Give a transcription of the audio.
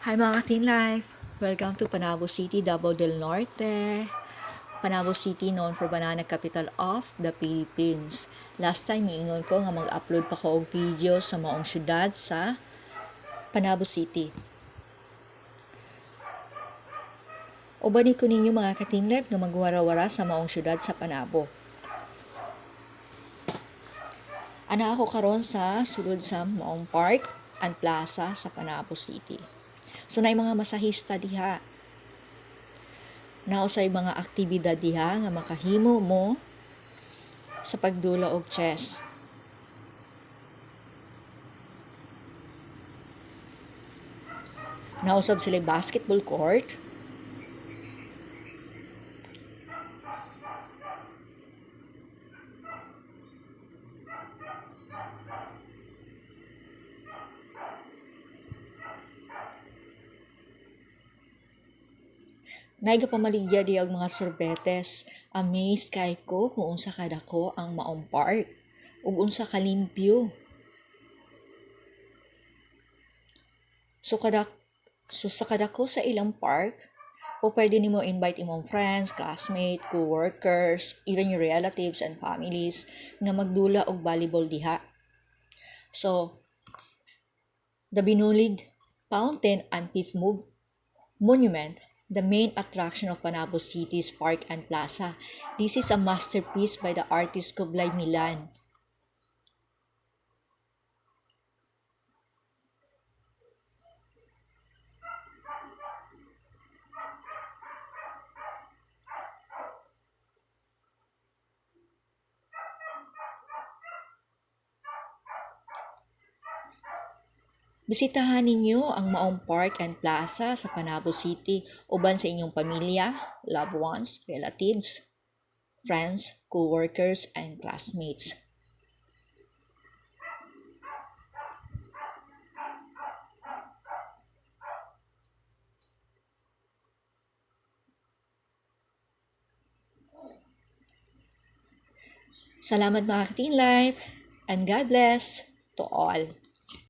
Hi mga Teen Life! Welcome to Panabo City, Davao del Norte. Panabo City known for banana capital of the Philippines. Last time miingon ko nga mag-upload pa ko og video sa maong syudad sa Panabo City. Ubani ko ninyo mga ka-Teen Life nga magwara-wara sa maong syudad sa Panabo. Ana ako karon sa sulod sa maong park and plaza sa Panabo City. So na mga masahista diha. Nausay mga aktibidad diha nga makahimo mo sa pagdula og chess. Nausab sila basketball court. Naiga pamaligya di ang mga sorbetes. Amazed kay ko kung unsa kadako ang maong park ug unsa kalimpyo. So sa kadako sa ilang park, pwede nimo invite imong friends, classmates, co-workers, even your relatives and families nga magdula og volleyball diha. So the Binulig Fountain and Peace Monument, the main attraction of Panabo City's Park and Plaza. This is a masterpiece by the artist Kublai Milan. Bisitahan ninyo ang maong park and plaza sa Panabo City uban sa inyong pamilya, loved ones, relatives, friends, co-workers, and classmates. Salamat mga Teen Life and God bless to all.